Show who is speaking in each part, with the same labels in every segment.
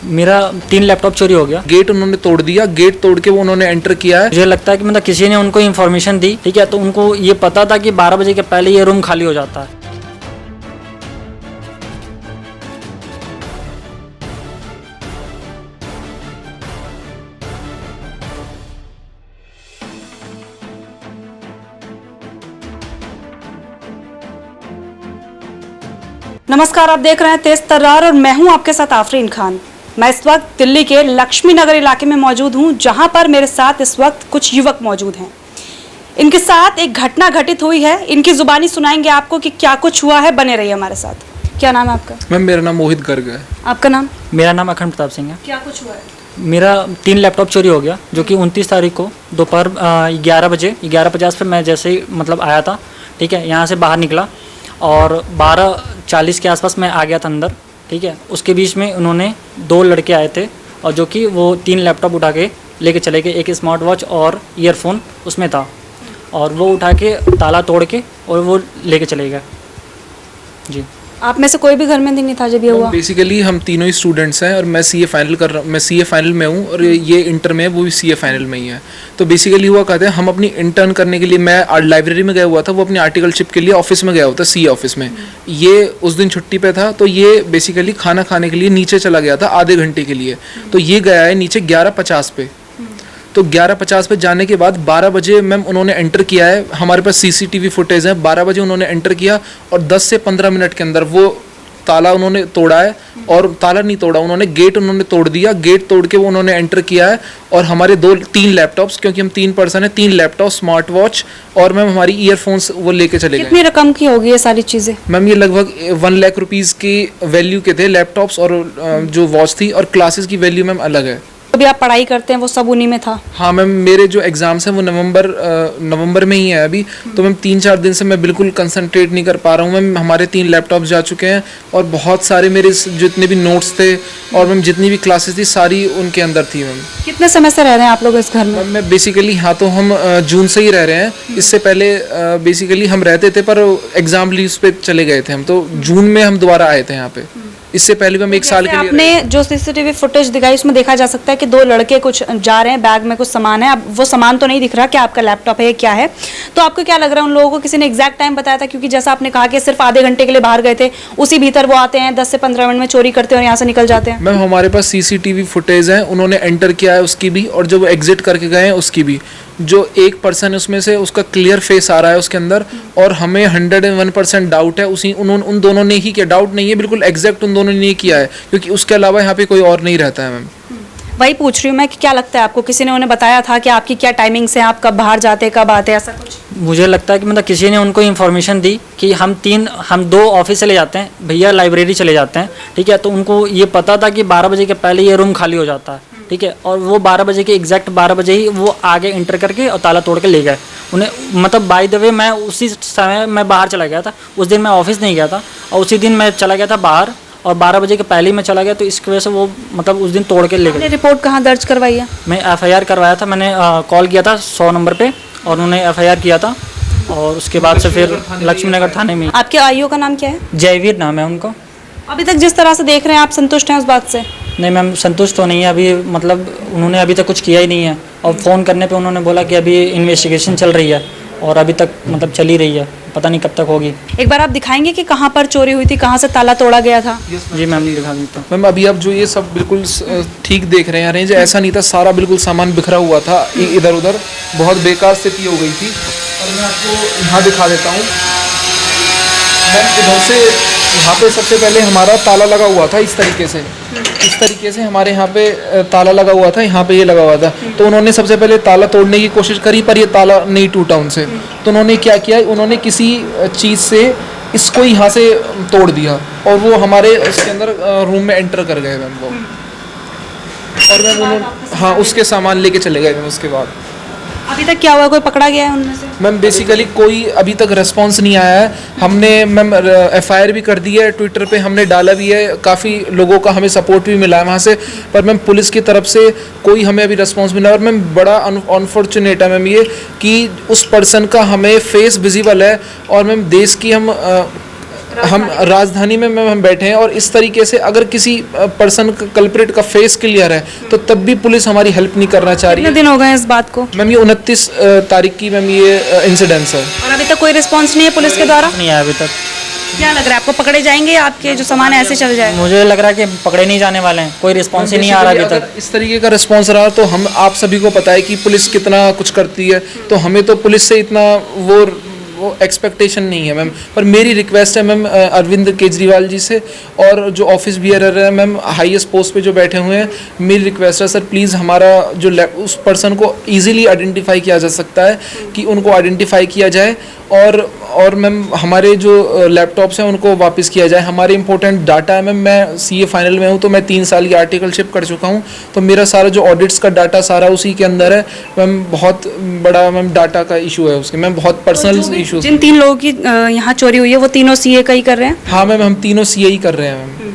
Speaker 1: मेरा 3 लैपटॉप चोरी हो गया।
Speaker 2: गेट उन्होंने तोड़ दिया, गेट तोड़ के वो उन्होंने एंटर किया है।
Speaker 1: मुझे लगता है कि मतलब किसी ने उनको इन्फॉर्मेशन दी, ठीक है, तो उनको ये पता था कि 12 बजे के पहले ये रूम खाली हो जाता है।
Speaker 3: नमस्कार, आप देख रहे हैं तेज तर्रार और मैं हूं आपके साथ आफरीन खान। मैं इस वक्त दिल्ली के लक्ष्मी नगर इलाके में मौजूद हूं, जहां पर मेरे साथ इस वक्त कुछ युवक मौजूद हैं। इनके साथ एक घटना घटित हुई है, इनकी जुबानी सुनाएंगे आपको कि क्या कुछ हुआ है। बने रहिए हमारे साथ। क्या नाम है आपका?
Speaker 2: मैम मेरा नाम मोहित गर्ग है।
Speaker 3: आपका नाम?
Speaker 1: मेरा नाम अखंड प्रताप सिंह है।
Speaker 3: क्या कुछ हुआ है?
Speaker 1: मेरा 3 लैपटॉप चोरी हो गया, जो कि 29 तारीख को दोपहर 11:50 पे मैं जैसे ही मतलब आया था, ठीक है, यहाँ से बाहर निकला और 12:40 के आसपास मैं आ गया था अंदर, ठीक है। उसके बीच में उन्होंने 2 लड़के आए थे और जो कि वो 3 लैपटॉप उठा के लेके चले गए। एक स्मार्ट वॉच और ईयरफोन उसमें था और वो उठा के ताला तोड़ के और वो लेके चले गए। जी।
Speaker 3: आप में से कोई भी घर में नहीं था जब ये हुआ?
Speaker 2: बेसिकली हम तीनों ही स्टूडेंट्स हैं और मैं सीए फाइनल कर रहा हूँ। मैं सीए फाइनल में हूँ और ये इंटर में है, वो भी सीए फाइनल में ही है। तो बेसिकली हुआ कहते हैं हम अपनी इंटर्न करने के लिए, मैं लाइब्रेरी में गया हुआ था, वो अपनी आर्टिकलशिप के लिए ऑफिस में गया हुआ था, सीए ऑफिस में। ये उस दिन छुट्टी पे था, तो ये बेसिकली खाना खाने के लिए नीचे चला गया था आधे घंटे के लिए। तो ये गया है नीचे 11:50 पे। तो 11:50 पे जाने के बाद 12 बजे मैम उन्होंने एंटर किया है। हमारे पास सीसीटीवी फुटेज है। 12 बजे उन्होंने एंटर किया और 10 से 15 मिनट के अंदर वो ताला उन्होंने तोड़ा है। और ताला नहीं तोड़ा उन्होंने, गेट उन्होंने तोड़ दिया। गेट तोड़ के वो उन्होंने एंटर किया है और हमारे 3 लैपटॉप्स, क्योंकि हम 3 पर्सन हैं, 3 लैपटॉप, स्मार्ट वॉच और मैम हमारी ईयरफोन्स वो लेके चले गए।
Speaker 3: कितनी रकम की होगी ये सारी चीजें?
Speaker 2: मैम ये लगभग 1 लाख रुपीज़ की वैल्यू के थे लैपटॉप्स और जो वॉच थी, और क्लासेस की वैल्यू मैम अलग है।
Speaker 3: अभी आप पढ़ाई करते हैं वो सब उन्हीं में था?
Speaker 2: हाँ मैम, मेरे जो एग्ज़ाम्स हैं वो नवंबर में ही है अभी। तो मैम 3-4 दिन से मैं बिल्कुल कंसंट्रेट नहीं कर पा रहा हूँ। मैम हमारे 3 लैपटॉप जा चुके हैं और बहुत सारे मेरे जितने भी नोट्स थे और मैम जितनी भी क्लासेस थी सारी उनके अंदर थी। मैम
Speaker 3: कितने समय से रह रहे हैं आप लोग इस घर में?
Speaker 2: मैम मैं बेसिकली, हाँ, तो हम जून से ही रह रहे हैं। इससे पहले बेसिकली हम रहते थे पर एग्ज़ाम लीव्स पे चले गए थे हम, तो जून में हम दोबारा आए थे यहाँ पे। इससे पहले भी हम 1 साल के लिए
Speaker 3: आपने जो सीसीटीवी फुटेज दिखाई उसमें देखा जा सकता है कि 2 लड़के कुछ जा रहे हैं, बैग में कुछ सामान है। अब वो सामान तो नहीं दिख रहा कि आपका लैपटॉप है क्या है। तो आपको क्या लग रहा है, उन लोगों को किसी ने एग्जैक्ट टाइम बताया था? क्योंकि जैसा आपने कहा कि सिर्फ आधे घंटे के लिए बाहर गए थे, उसी भीतर वो आते हैं, 10 से 15 मिनट में चोरी करते हैं और यहाँ से निकल जाते हैं।
Speaker 2: मैम हमारे पास सीसीटीवी फुटेज है, उन्होंने एंटर किया है उसकी भी, और जो वो एग्जिट करके गए हैं उसकी भी। जो एक पर्सन है उसमें से उसका क्लियर फेस आ रहा है उसके अंदर, और हमें 101% डाउट है उन दोनों ने ही किया। डाउट नहीं है, बिल्कुल एग्जैक्ट उन दोनों ने ही किया है, क्योंकि उसके अलावा यहाँ पे कोई और नहीं रहता है। मैम
Speaker 3: वही पूछ रही हूँ मैं कि क्या लगता है आपको, किसी ने उन्हें बताया था कि आपकी क्या टाइमिंग्स है, आप कब बाहर जाते, कब आते, ऐसा कुछ?
Speaker 1: मुझे लगता है कि मतलब किसी ने उनको इन्फॉर्मेशन दी कि हम 2 ऑफिस चले जाते हैं, भैया लाइब्रेरी चले जाते हैं, ठीक है। तो उनको ये पता था कि 12 बजे के पहले ये रूम खाली हो जाता है, ठीक है। और वो 12 बजे के एग्जैक्ट 12 बजे ही वो आगे इंटर करके और ताला तोड़ के ले गए उन्हें। मतलब बाय द वे मैं उसी समय मैं बाहर चला गया था। उस दिन मैं ऑफिस नहीं गया था और उसी दिन मैं चला गया था बाहर, और 12 बजे के पहले ही मैं चला गया, तो इसकी वजह से वो मतलब उस दिन तोड़ के ले गए।
Speaker 3: रिपोर्ट कहाँ दर्ज करवाई है? मैं
Speaker 1: FIR करवाया था। मैंने कॉल किया था 100 नंबर पे और उन्होंने FIR किया था, और उसके बाद से फिर लक्ष्मी नगर थाने में।
Speaker 3: आपके आईओ का नाम क्या है?
Speaker 1: जयवीर नाम है उनको।
Speaker 3: अभी तक जिस तरह से देख रहे हैं आप संतुष्ट हैं उस बात से?
Speaker 1: नहीं मैम, संतुष्ट तो नहीं है अभी। मतलब उन्होंने अभी तक कुछ किया ही नहीं है, और फ़ोन करने पे उन्होंने बोला कि अभी इन्वेस्टिगेशन चल रही है, और अभी तक मतलब चल ही रही है, पता नहीं कब तक होगी।
Speaker 3: एक बार आप दिखाएंगे कि कहाँ पर चोरी हुई थी, कहाँ से ताला तोड़ा गया था?
Speaker 1: जी मैम, दिखा देता हूँ।
Speaker 2: मैम अभी आप जो ये सब बिल्कुल ठीक देख रहे हैं, अरेंज ऐसा नहीं था, सारा बिल्कुल सामान बिखरा हुआ था इधर उधर, बहुत बेकार स्थिति हो गई थी। और मैं आपको यहाँ दिखा देता हूँ। मैम इधर से यहाँ पे सबसे पहले हमारा ताला लगा हुआ था इस तरीके से हमारे यहाँ पे ताला लगा हुआ था, यहाँ पे ये लगा हुआ था। तो उन्होंने सबसे पहले ताला तोड़ने की कोशिश करी पर ये ताला नहीं टूटा उनसे। तो उन्होंने क्या किया, उन्होंने किसी चीज़ से इसको यहाँ से तोड़ दिया और वो हमारे इसके अंदर रूम में एंटर कर गए मैम वो। और मैम उन्होंने, हाँ, उसके सामान लेके चले गए मैम। उसके बाद
Speaker 3: अभी तक क्या हुआ, कोई पकड़ा गया है उनमें से?
Speaker 2: मैम बेसिकली कोई अभी तक रिस्पांस नहीं आया है। हमने मैम FIR भी कर दी है, ट्विटर पे हमने डाला भी है, काफ़ी लोगों का हमें सपोर्ट भी मिला है वहाँ से, पर मैम पुलिस की तरफ से कोई हमें अभी रिस्पांस मिला। और मैम बड़ा अनफॉर्चुनेट है मैम ये कि उस पर्सन का हमें फेस विजिबल है, और मैम देश की हम हम राजधानी में मैम हम बैठे हैं और इस तरीके से अगर किसी पर्सन कल्प्रिट का फेस क्लियर है तो तब भी पुलिस हमारी हेल्प नहीं करना चाह रही
Speaker 3: कितने
Speaker 2: है।
Speaker 3: दिन हो गए इस बात को?
Speaker 2: मैम ये 29 तारीख की मैम ये इंसिडेंट्स है।
Speaker 3: और अभी तक कोई रिस्पॉन्स नहीं है पुलिस के द्वारा?
Speaker 1: नहीं आया अभी तक।
Speaker 3: क्या लग रहा है आपको, पकड़े जाएंगे या आपके जो सामान है ऐसे चल जाए?
Speaker 1: मुझे लग रहा है कि पकड़े नहीं जाने वाले हैं, कोई रिस्पॉन्स ही नहीं आ रहा अभी
Speaker 2: अगर
Speaker 1: तक।
Speaker 2: इस तरीके का रिस्पॉन्स रहा तो हम आप सभी को पता है कि पुलिस कितना कुछ करती है, तो हमें तो पुलिस से इतना वो एक्सपेक्टेशन नहीं है मैम। पर मेरी रिक्वेस्ट है मैम अरविंद केजरीवाल जी से और जो ऑफिस बियरर है मैम हाईएस्ट पोस्ट पे जो बैठे हुए हैं, मेरी रिक्वेस्ट है सर प्लीज़ हमारा जो उस पर्सन को इजीली आइडेंटिफाई किया जा सकता है कि उनको आइडेंटिफाई किया जाए और मैम हमारे जो लैपटॉप्स हैं उनको वापस किया जाए। हमारे इंपॉर्टेंट डाटा है मैम, मैं सीए फाइनल में हूँ तो मैं 3 साल की आर्टिकलशिप कर चुका हूँ, तो मेरा सारा जो ऑडिट्स का डाटा सारा उसी के अंदर है मैम। बहुत बड़ा मैम डाटा का इशू है उसके मैम, बहुत पर्सनल इशू।
Speaker 3: जिन 3 लोगों की यहाँ चोरी हुई है वो तीनों सीए का ही कर रहे हैं?
Speaker 2: हाँ मैम हम तीनों सीए ही कर रहे हैं मैम।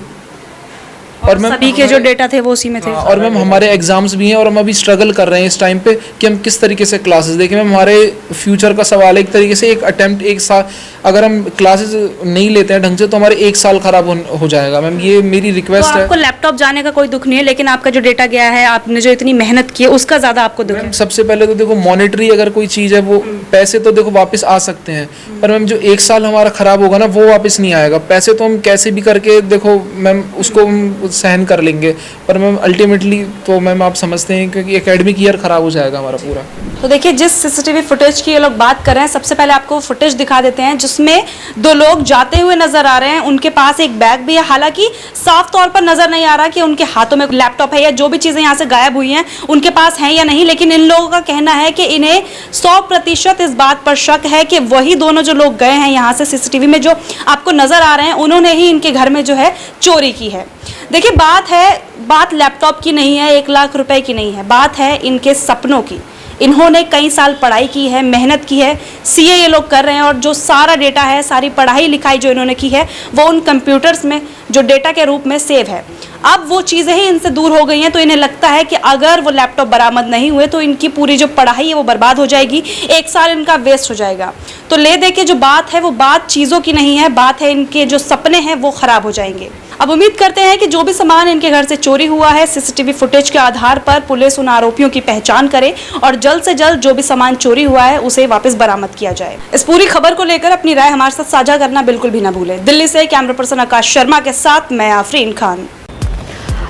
Speaker 3: और सभी के जो डेटा थे वो उसी में थे?
Speaker 2: और मैम हमारे एग्जाम्स भी हैं और हम अभी स्ट्रगल कर रहे हैं इस टाइम पे कि हम किस तरीके से क्लासेस देखें। मैम हमारे फ्यूचर का सवाल है एक तरीके से, एक अटेम्प्ट एक साल अगर हम क्लासेस नहीं लेते हैं ढंग से तो हमारे 1 साल खराब हो जाएगा मैम। ये मेरी रिक्वेस्ट है।
Speaker 3: आपको लैपटॉप जाने का कोई दुख नहीं है, लेकिन आपका जो डेटा गया है, आपने जो इतनी मेहनत की है उसका ज़्यादा आपको दुख है?
Speaker 2: सबसे पहले तो देखो मॉनेटरी अगर कोई चीज़ है वो पैसे तो देखो वापस आ सकते हैं, पर मैम जो 1 साल हमारा खराब होगा ना वो वापस नहीं आएगा। पैसे तो हम कैसे भी करके देखो मैम उसको हम सहन कर लेंगे, पर मैम अल्टीमेटली तो मैम आप समझते हैं क्योंकि एकेडमिक ईयर खराब हो जाएगा हमारा पूरा।
Speaker 3: तो देखिए जिस सीसीटीवी फुटेज की ये लोग बात कर रहे हैं, सबसे पहले आपको फुटेज दिखा देते हैं जिसमें 2 लोग जाते हुए नजर आ रहे हैं। उनके पास एक बैग भी है, हालांकि साफ तौर पर नजर नहीं आ रहा कि उनके हाथों में लैपटॉप है या जो भी चीजें यहाँ से गायब हुई हैं उनके पास हैं या नहीं, लेकिन इन लोगों का कहना है कि इन्हें 100% इस बात पर शक है कि वही दोनों जो लोग गए हैं यहाँ से सीसीटीवी में जो आपको नजर आ रहे हैं, उन्होंने ही इनके घर में जो है चोरी की है। देखिए बात लैपटॉप की नहीं है, 1 लाख रुपए की नहीं है, बात है इनके सपनों की। इन्होंने कई साल पढ़ाई की है, मेहनत की है, सीए ये लोग कर रहे हैं और जो सारा डेटा है, सारी पढ़ाई लिखाई जो इन्होंने की है वो उन कंप्यूटर्स में जो डेटा के रूप में सेव है। अब वो चीज़ें ही इनसे दूर हो गई हैं, तो इन्हें लगता है कि अगर वो लैपटॉप बरामद नहीं हुए तो इनकी पूरी जो पढ़ाई है वो बर्बाद हो जाएगी, 1 साल इनका वेस्ट हो जाएगा। तो ले दे के जो बात है वो बात चीज़ों की नहीं है, बात है इनके जो सपने हैं वो ख़राब हो जाएंगे। अब उम्मीद करते हैं कि जो भी सामान इनके घर से चोरी हुआ है, सीसीटीवी फुटेज के आधार पर पुलिस उन आरोपियों की पहचान करे और जल्द से जल्द जो भी सामान चोरी हुआ है उसे वापस बरामद किया जाए। इस पूरी खबर को लेकर अपनी राय हमारे साथ साझा करना बिल्कुल भी ना भूलें। दिल्ली से कैमरा पर्सन आकाश शर्मा के साथ मैं आफरीन खान।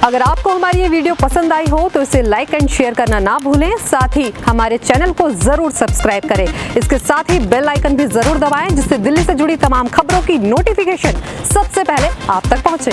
Speaker 4: अगर आपको हमारी ये वीडियो पसंद आई हो तो इसे लाइक एंड शेयर करना ना भूलें, साथ ही हमारे चैनल को जरूर सब्सक्राइब करें। इसके साथ ही बेल आइकन भी जरूर दबाएं जिससे दिल्ली से जुड़ी तमाम खबरों की नोटिफिकेशन सबसे पहले आप तक पहुंचे।